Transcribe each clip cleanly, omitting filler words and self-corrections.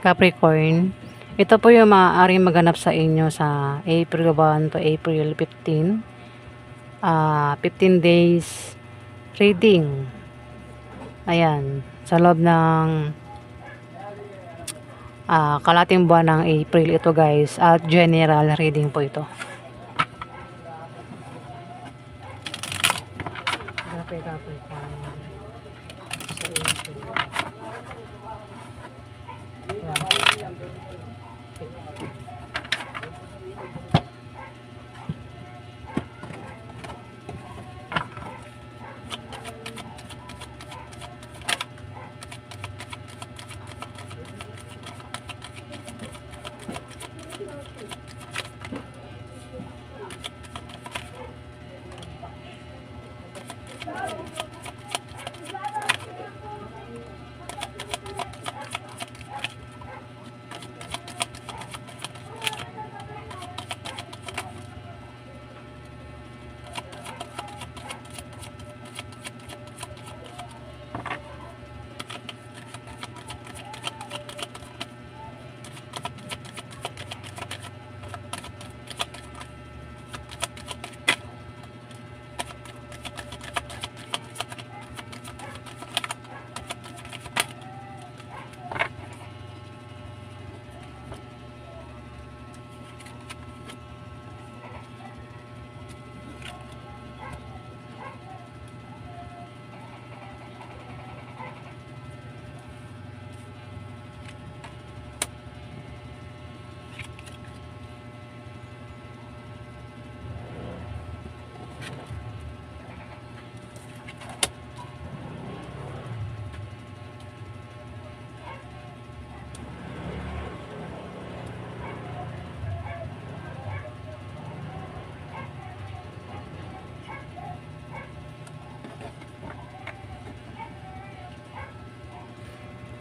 Capricorn, ito po yung maaaring maganap sa inyo sa April 1 to April 15. 15 days reading. Ayan, sa loob ng kalating buwan ng April ito guys, at general reading po ito. Capricorn. Sa April.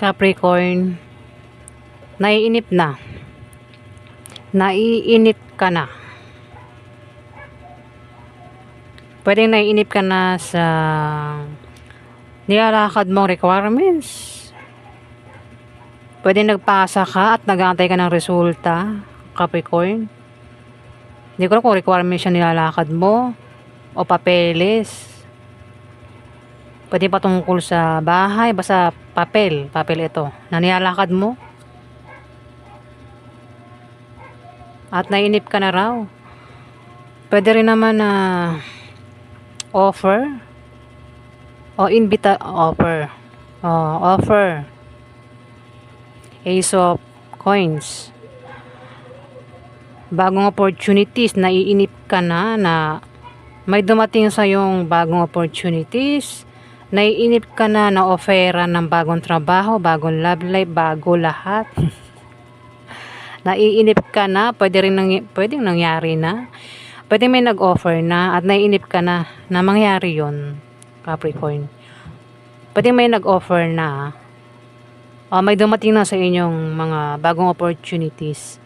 Capricorn, naiinip na. Naiinip ka na. Pwedeng naiinip ka na sa nilalakad mong requirements. Pwedeng nagpasa ka at nag-aantay ka ng resulta, Capricorn. Hindi ko alam kung requirements siya nilalakad mo o papeles. Pwede patungkol sa bahay, basta papel ito, na nilalakad mo. At nainip ka na raw. Pwede rin naman na offer o offer. Ace of Coins. Bagong opportunities, naiinip ka na may dumating sa yung bagong opportunities. Naiinip ka na offeran ng bagong trabaho, bagong love life, bago lahat. Naiinip ka na, pwedeng nangyari na. Pwede may nag-offer na at naiinip ka na mangyari yon, Capricorn. Pwede may nag-offer na. May dumating na sa inyong mga bagong opportunities.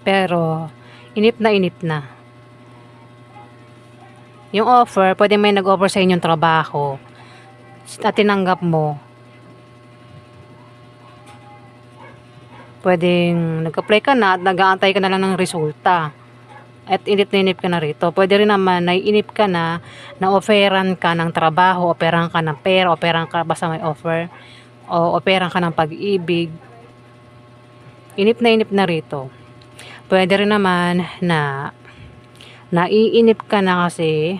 Pero, inip na. Yung offer, pwede may nag-offer sa inyong trabaho at tinanggap mo. Pwedeng nag-apply ka na at nag-aantay ka na lang ng resulta. At inip ka na rito. Pwede rin naman, naiinip ka na offeran ka ng trabaho, offeran ka ng pera, offeran ka, basta may offer, o offeran ka ng pag-ibig. Inip na rito. Pwede rin naman na naiinip ka na kasi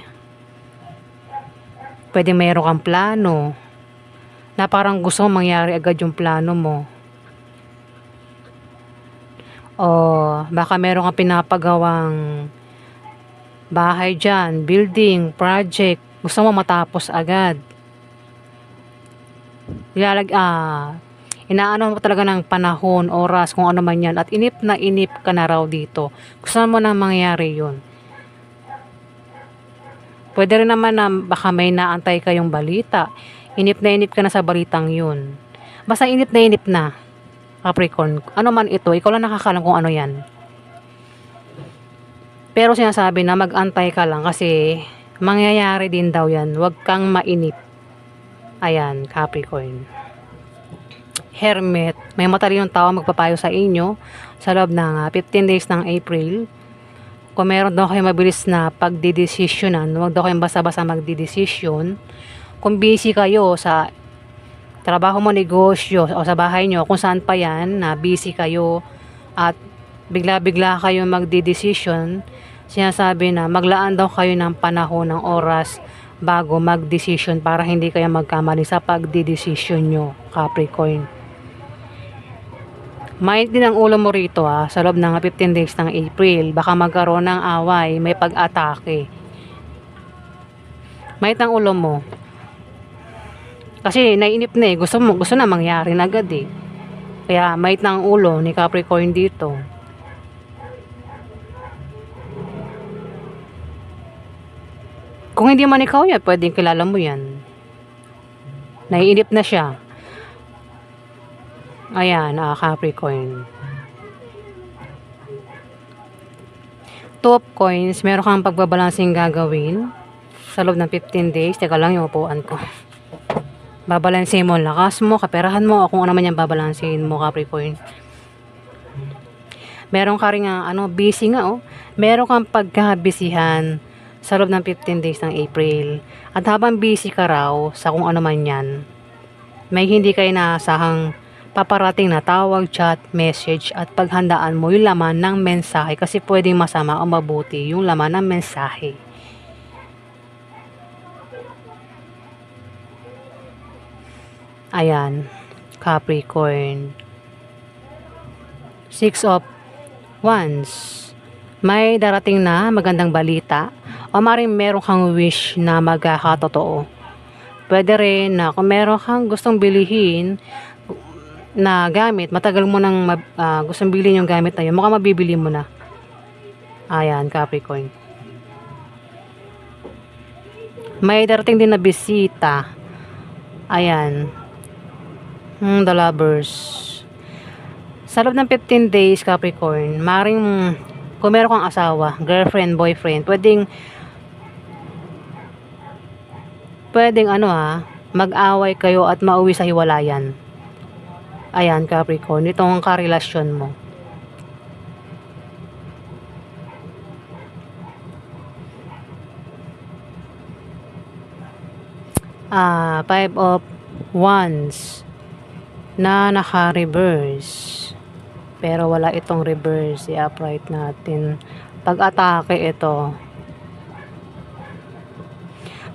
pwede mayroon kang plano na parang gusto mong mangyari agad yung plano mo. O baka mayroon kang pinapagawang bahay dyan, building, project, gusto mo matapos agad. Inaano mo talaga ng panahon, oras, kung ano man yan, at inip ka na raw dito. Gusto mo na mangyari yun. Pwede rin naman na baka may naantay kayong balita. Inip ka na sa balitang yun. Basta inip na, Capricorn. Ano man ito, ikaw lang nakakalam kung ano yan. Pero sinasabi na mag-antay ka lang kasi mangyayari din daw yan. Huwag kang mainip. Ayan, Capricorn. Hermit, may matalinong tao magpapayo sa inyo sa loob ng 15 days ng April. Kung meron daw kayo mabilis na pagdidesisyonan, huwag daw kayong basta-basta magdidesisyon. Kung busy kayo sa trabaho mo, negosyo, o sa bahay nyo, kung saan pa yan, na busy kayo at bigla-bigla kayo magdidesisyon, sinasabi na maglaan daw kayo ng panahon, ng oras bago magdesisyon para hindi kayo magkamali sa pagdidesisyon nyo, Capricorn. Mainit din ang ulo mo rito sa loob ng 15 days ng April. Baka magkaroon ng away, may pag-atake. Mainit ang ulo mo. Kasi naiinip na gusto na mangyari na agad Kaya mainit na ang ulo ni Capricorn dito. Kung hindi man ikaw yan, pwedeng kilala mo yan. Naiinip na siya. Ayan, Capricorn. Two of Coins, meron kang pagbabalansing gagawin sa loob ng 15 days. Teka lang yung upuan ko. Babalansin mo ang lakas mo, kaperahan mo, o kung ano man yung babalansin mo, Capricorn. Meron ka rin busy nga Meron kang pagkabisihan sa loob ng 15 days ng April. At habang busy ka raw sa kung ano man yan, may hindi kayo naasahang paparating na tawag, chat, message, at paghandaan mo yung laman ng mensahe kasi pwedeng masama o mabuti yung laman ng mensahe. Ayan, Capricorn. 6 of Wands. May darating na magandang balita o maring meron kang wish na magkakatotoo. Pwede rin na kung meron kang gustong bilihin na gamit, matagal mo nang gustong bilhin yung gamit na yun, mukhang mabibili mo na. Ayan, Capricorn. May darating din na bisita. Ayan. The Lovers. Sa loob ng 15 days, Capricorn, maring kung meron kang asawa, girlfriend, boyfriend, pwedeng mag-away kayo at mauwi sa hiwalayan. Ayan, Capricorn, ito ang karelasyon mo. Five of Wands na naka-reverse. Pero wala itong reverse. I-upright natin. Pag-atake ito.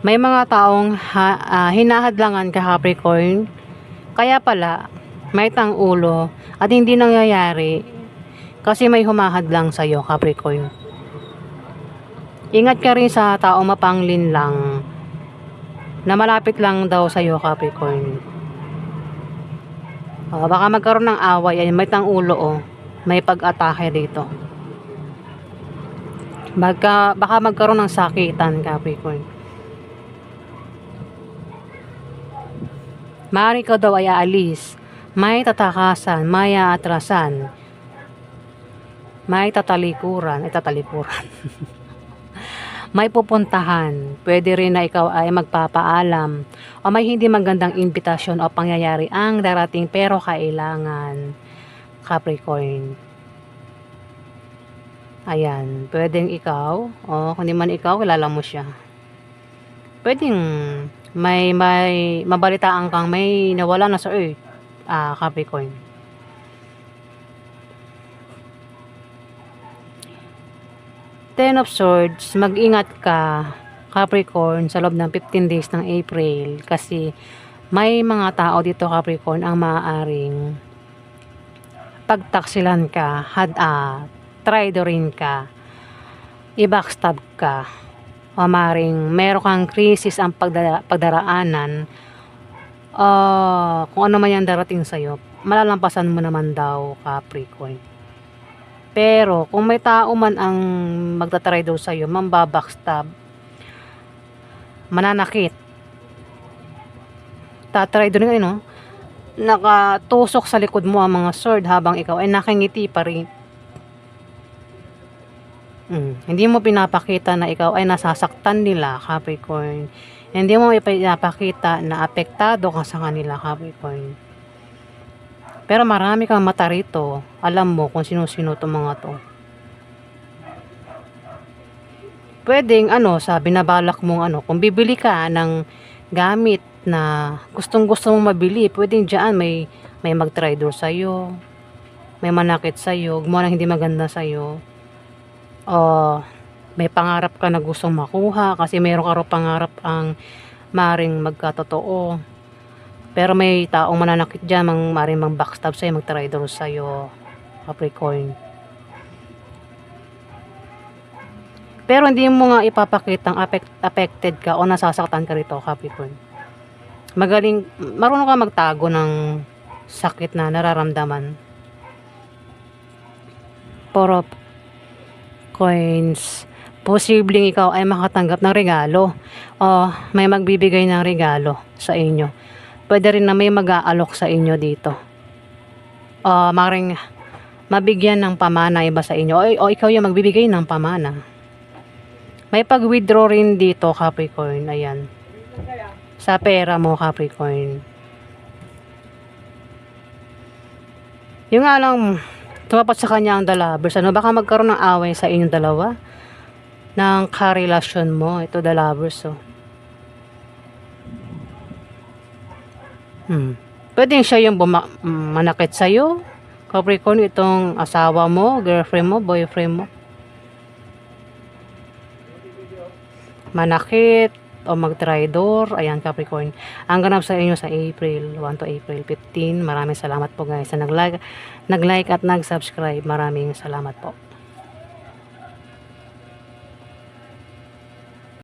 May mga taong hinahadlangan ka, Capricorn. Kaya pala, may tang ulo at hindi nangyayari kasi may humahadlang sa'yo, Capricorn. Ingat ka rin sa taong mapanglin lang na malapit lang daw sa'yo, Capricorn. Baka magkaroon ng away. Ay, may tang ulo may pag-atake dito. Baka magkaroon ng sakitan, Capricorn. Maaari ka daw ay aalis. May tatakasan, may aatrasan, may tatalikuran. May pupuntahan. Pwede rin na ikaw ay magpapaalam o may hindi magandang imbitasyon o pangyayari ang darating pero kailangan, Capricorn. Ayan, pwedeng ikaw o kung di man ikaw, kilala mo siya. Pwedeng may mabalitaan kang may nawala na sa earth, Capricorn. Ten of Swords, mag-ingat ka, Capricorn, sa loob ng 15 days ng April kasi may mga tao dito, Capricorn, ang maaaring pagtaksilan ka, traidorin ka, i-backstab ka, o maaaring meron kang krisis ang pagdaraanan, kung ano man yan darating sa'yo, malalampasan mo naman daw, Capricorn. Pero kung may tao man ang magtatry daw sa'yo, mambabackstab, mananakit, tatry doon nakatusok sa likod mo ang mga sword habang ikaw ay nakangiti pa rin. Hindi mo pinapakita na ikaw ay nasasaktan nila, Capricorn. Hindi mo pinapakita na apektado ka sa kanila, Capricorn. Pero marami kang mata rito. Alam mo kung sino-sino itong mga to. Pwedeng sa binabalak mong kung bibili ka ng gamit na gustong-gusto mong mabili, pwedeng diyan may mag-traitor sa'yo, may manakit sa'yo, gumawa ng hindi maganda sa'yo. O may pangarap ka na gustong makuha kasi meron ka raw pangarap ang maring magkatotoo. Pero may taong mananakit diyan, maring backstab sa'yo, mag-traitor sa'yo, Capricorn. Pero hindi mo nga ipapakitang affected ka o nasasaktan ka rito, Capricorn. Marunong ka magtago ng sakit na nararamdaman. Puro coins. Posibleng ikaw ay makatanggap ng regalo o may magbibigay ng regalo sa inyo. Pwede rin na may mag-aalok sa inyo dito. O maring mabigyan ng pamana iba sa inyo o ikaw yung magbibigay ng pamana. May pag-withdraw rin dito, Capricorn. Ayan. Sa pera mo, Capricorn. Yung nga lang, tumapat sa kanya ang dalabers. Baka magkaroon ng away sa inyong dalawa ng karelasyon mo. Ito dalabers, Pwedeng siya yung manakit sa'yo, Capricorn, itong asawa mo, girlfriend mo, boyfriend mo. Manakit o mag-traitor. Ayan, Capricorn. Ang ganap sa inyo sa April 1 to April 15. Maraming salamat po guys sa nag-like at nag-subscribe. Maraming salamat po.